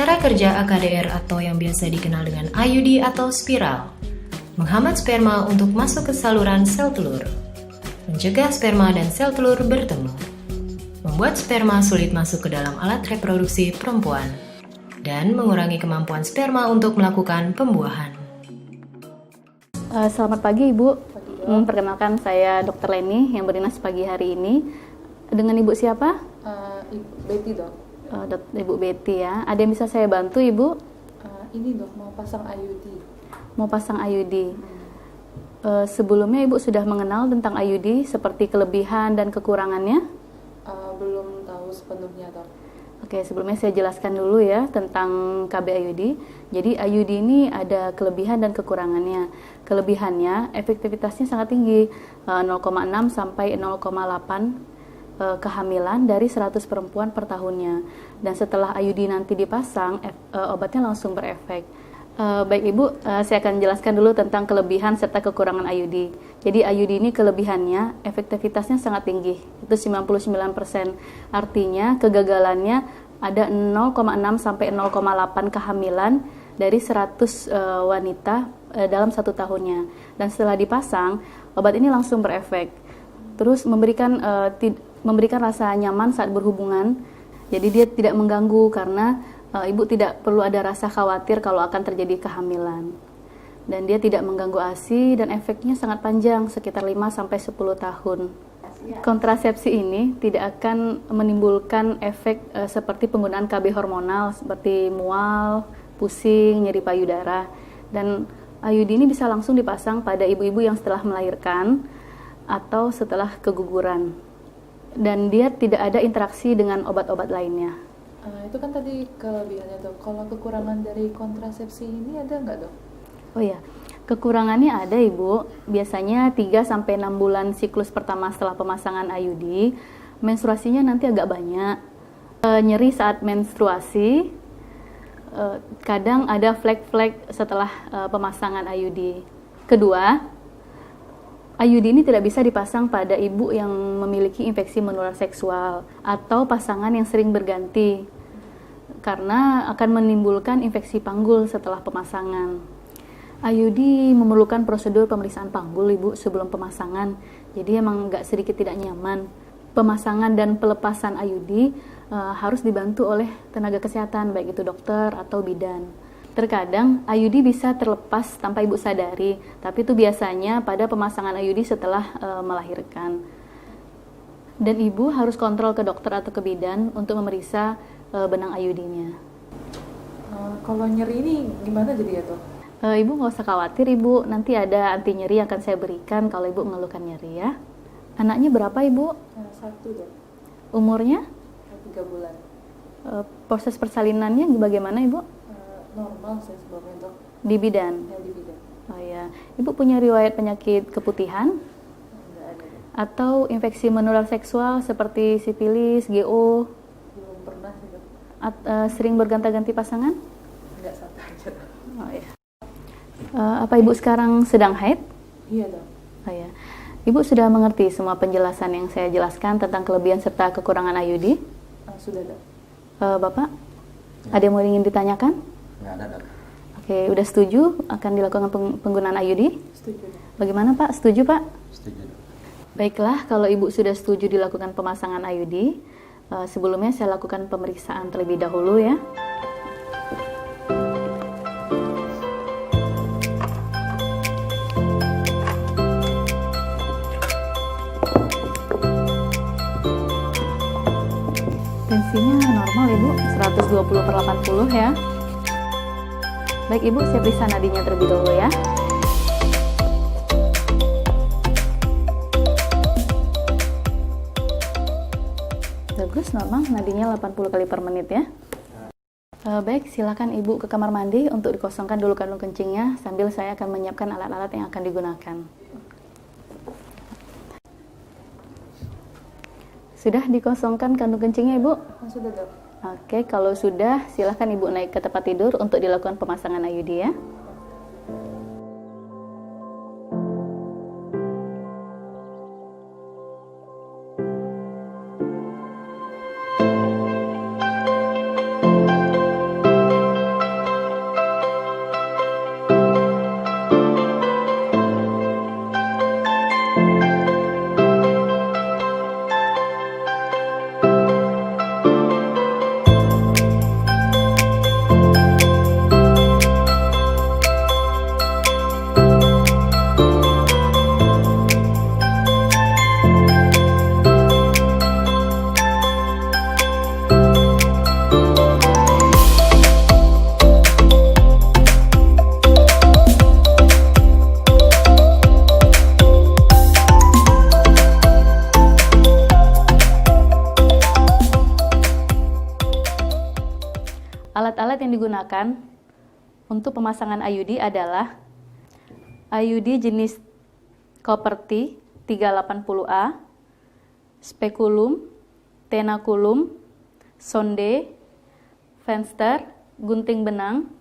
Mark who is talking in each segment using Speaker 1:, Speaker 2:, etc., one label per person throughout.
Speaker 1: Cara kerja AKDR atau yang biasa dikenal dengan IUD atau spiral. Menghambat sperma untuk masuk ke saluran sel telur. Mencegah sperma dan sel telur bertemu. Membuat sperma sulit masuk ke dalam alat reproduksi perempuan. Dan mengurangi kemampuan sperma untuk melakukan pembuahan.
Speaker 2: Selamat pagi Ibu. Perkenalkan saya Dr. Leni yang berdinas pagi hari ini. Dengan Ibu siapa?
Speaker 3: Ibu Betty dok.
Speaker 2: Ibu Betty ya. Ada yang bisa saya bantu Ibu?
Speaker 3: Ini dok mau pasang IUD.
Speaker 2: Mau pasang IUD. Sebelumnya Ibu sudah mengenal tentang IUD seperti kelebihan dan kekurangannya?
Speaker 3: Belum tahu sepenuhnya dok.
Speaker 2: Oke, sebelumnya saya jelaskan dulu ya tentang KB IUD. Jadi IUD ini ada kelebihan dan kekurangannya. Kelebihannya efektivitasnya sangat tinggi, 0,6 sampai 0,8 kehamilan dari 100 perempuan per tahunnya. Dan setelah IUD nanti dipasang, obatnya langsung berefek. Baik Ibu, saya akan jelaskan dulu tentang kelebihan serta kekurangan IUD. Jadi IUD ini kelebihannya efektivitasnya sangat tinggi, itu 99%. Artinya kegagalannya ada 0,6 sampai 0,8 kehamilan dari 100 wanita dalam 1 tahunnya. Dan setelah dipasang, obat ini langsung berefek. Terus memberikan rasa nyaman saat berhubungan. Jadi dia tidak mengganggu karena ibu tidak perlu ada rasa khawatir kalau akan terjadi kehamilan. Dan dia tidak mengganggu ASI dan efeknya sangat panjang, sekitar 5 sampai 10 tahun. Kontrasepsi ini tidak akan menimbulkan efek seperti penggunaan KB hormonal seperti mual, pusing, nyeri payudara. Dan IUD ini bisa langsung dipasang pada ibu-ibu yang setelah melahirkan atau setelah keguguran. Dan dia tidak ada interaksi dengan obat-obat lainnya.
Speaker 3: Itu kan tadi kelebihannya dok. Kalau kekurangan dari kontrasepsi ini ada nggak dok?
Speaker 2: Oh ya, kekurangannya ada Ibu. Biasanya 3-6 bulan siklus pertama setelah pemasangan IUD, menstruasinya nanti agak banyak. Nyeri saat menstruasi, kadang ada flek-flek setelah pemasangan IUD. Kedua, IUD ini tidak bisa dipasang pada ibu yang memiliki infeksi menular seksual atau pasangan yang sering berganti karena akan menimbulkan infeksi panggul setelah pemasangan. IUD memerlukan prosedur pemeriksaan panggul Ibu sebelum pemasangan, jadi emang nggak sedikit tidak nyaman. Pemasangan dan pelepasan IUD harus dibantu oleh tenaga kesehatan, baik itu dokter atau bidan. Terkadang IUD bisa terlepas tanpa ibu sadari, tapi itu biasanya pada pemasangan IUD setelah melahirkan. Dan ibu harus kontrol ke dokter atau ke bidan untuk memeriksa benang IUD-nya.
Speaker 3: Kalau nyeri ini gimana jadi ya dok?
Speaker 2: Ibu nggak usah khawatir Ibu, nanti ada anti nyeri yang akan saya berikan kalau Ibu mengeluhkan nyeri ya. Anaknya berapa Ibu?
Speaker 3: 1 dok.
Speaker 2: Umurnya?
Speaker 3: 3 bulan.
Speaker 2: Proses persalinannya bagaimana Ibu?
Speaker 3: Normal saya sebelumnya dok.
Speaker 2: Di bidan?
Speaker 3: Ya di bidan.
Speaker 2: Oh ya, Ibu punya riwayat penyakit keputihan?
Speaker 3: Enggak ada dok.
Speaker 2: Atau infeksi menular seksual seperti sifilis, GO?
Speaker 3: Belum pernah sih dok.
Speaker 2: Sering berganti-ganti pasangan?
Speaker 3: Enggak, satu aja dok.
Speaker 2: Oh ya. Apa Ibu sekarang sedang haid?
Speaker 3: Iya dok.
Speaker 2: Oh ya. Ibu sudah mengerti semua penjelasan yang saya jelaskan tentang kelebihan serta kekurangan IUD?
Speaker 3: Sudah dok.
Speaker 2: Bapak, ada yang mau ingin ditanyakan?
Speaker 4: Nggak ada dok.
Speaker 2: Oke, udah setuju akan dilakukan penggunaan IUD?
Speaker 3: Setuju dok.
Speaker 2: Bagaimana Pak? Setuju Pak?
Speaker 4: Setuju dok.
Speaker 2: Baiklah, kalau Ibu sudah setuju dilakukan pemasangan IUD, sebelumnya saya lakukan pemeriksaan terlebih dahulu ya. Tensinya normal Ibu, 120/80 ya. Baik Ibu, saya periksa nadinya terlebih dahulu ya. Bagus, normal, nadinya 80 kali per menit ya. Baik, silakan Ibu ke kamar mandi untuk dikosongkan dulu kandung kencingnya sambil saya akan menyiapkan alat-alat yang akan digunakan. Sudah dikosongkan kandung kencingnya Ibu?
Speaker 3: Sudah dok.
Speaker 2: Oke, kalau sudah silakan Ibu naik ke tempat tidur untuk dilakukan pemasangan IUD ya. digunakan untuk pemasangan IUD adalah IUD jenis copper T 380A, spekulum, tenakulum, sonde, venster, gunting benang,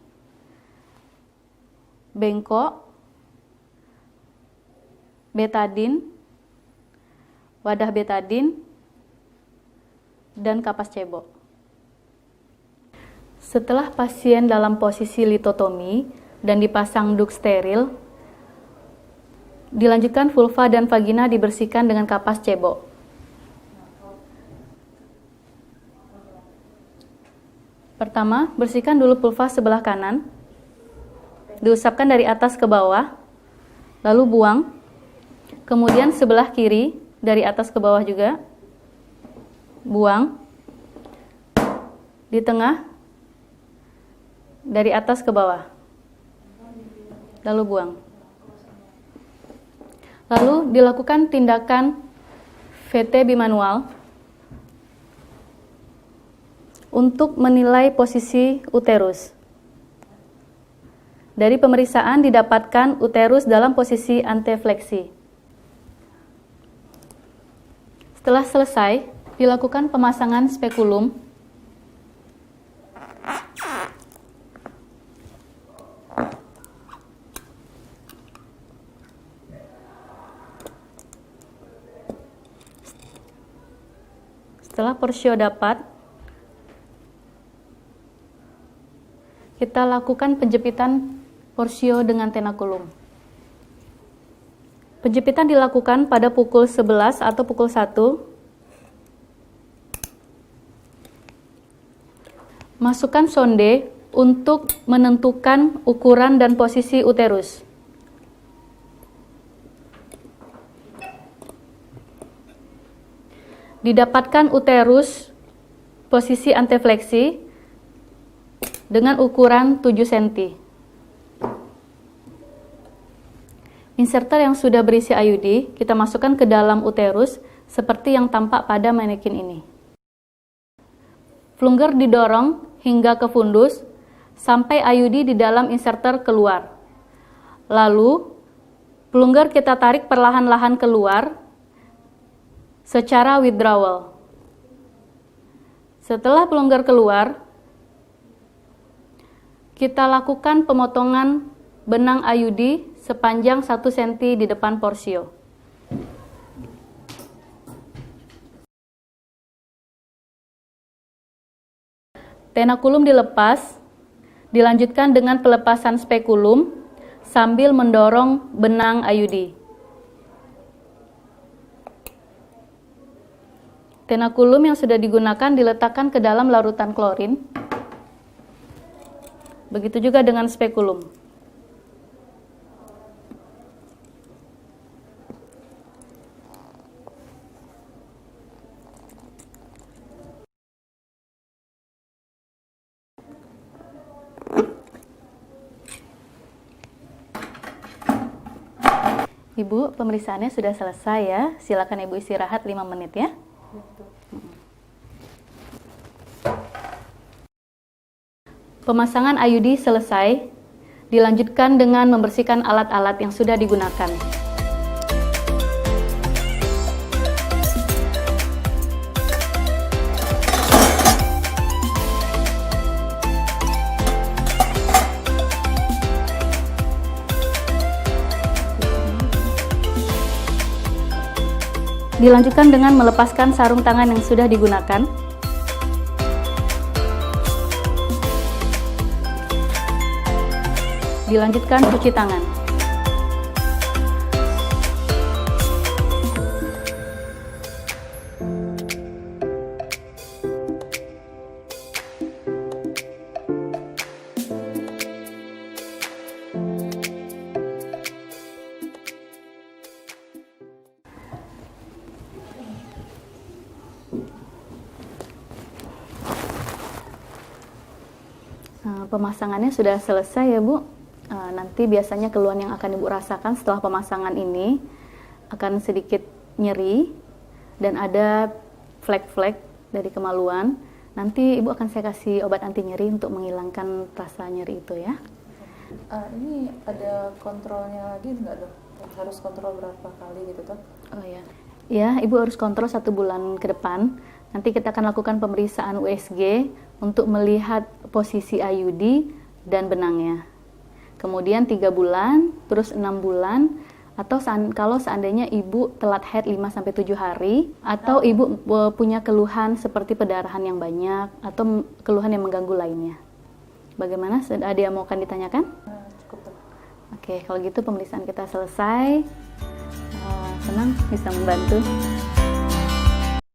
Speaker 2: bengkok, betadin, wadah betadin, dan kapas cebok. Setelah pasien dalam posisi litotomi dan dipasang duk steril, dilanjutkan vulva dan vagina dibersihkan dengan kapas cebok. Pertama, bersihkan dulu vulva sebelah kanan, diusapkan dari atas ke bawah, lalu buang. Kemudian sebelah kiri, dari atas ke bawah juga, buang. Di tengah, dari atas ke bawah, lalu buang. Lalu dilakukan tindakan VT bimanual untuk menilai posisi uterus. Dari pemeriksaan didapatkan uterus dalam posisi antefleksi. Setelah selesai, dilakukan pemasangan spekulum. Setelah porsio dapat, kita lakukan penjepitan porsio dengan tenakulum. Penjepitan dilakukan pada pukul 11 atau pukul 1. Masukkan sonde untuk menentukan ukuran dan posisi uterus. Didapatkan uterus posisi antefleksi dengan ukuran 7 cm. Inserter yang sudah berisi IUD kita masukkan ke dalam uterus seperti yang tampak pada manekin ini. Plunger didorong hingga ke fundus sampai IUD di dalam inserter keluar. Lalu, plunger kita tarik perlahan-lahan keluar secara withdrawal. Setelah plunger keluar, kita lakukan pemotongan benang IUD sepanjang 1 cm di depan porsio. Tenakulum dilepas, dilanjutkan dengan pelepasan spekulum sambil mendorong benang IUD. Tenakulum yang sudah digunakan diletakkan ke dalam larutan klorin. Begitu juga dengan spekulum. Ibu, pemeriksaannya sudah selesai ya. Silakan Ibu istirahat 5 menit ya. Pemasangan IUD selesai. Dilanjutkan dengan membersihkan alat-alat yang sudah digunakan. Dilanjutkan dengan melepaskan sarung tangan yang sudah digunakan. Dilanjutkan cuci tangan. Pemasangannya sudah selesai ya Bu. Nanti biasanya keluhan yang akan Ibu rasakan setelah pemasangan ini akan sedikit nyeri dan ada flek-flek dari kemaluan. Nanti ibu akan saya kasih obat anti nyeri untuk menghilangkan rasa nyeri itu ya.
Speaker 3: Ini ada kontrolnya lagi nggak dok? Harus kontrol berapa kali gitu dok?
Speaker 2: Oh ya, ya ibu harus kontrol 1 bulan ke depan. Nanti kita akan lakukan pemeriksaan USG untuk melihat posisi IUD dan benangnya. Kemudian 3 bulan, terus 6 bulan, atau kalau seandainya ibu telat haid 5-7 hari, atau ibu punya keluhan seperti pendarahan yang banyak, atau keluhan yang mengganggu lainnya. Bagaimana? Ada yang mau kan ditanyakan?
Speaker 3: Cukup dok.
Speaker 2: Oke, kalau gitu pemeriksaan kita selesai. Senang bisa membantu.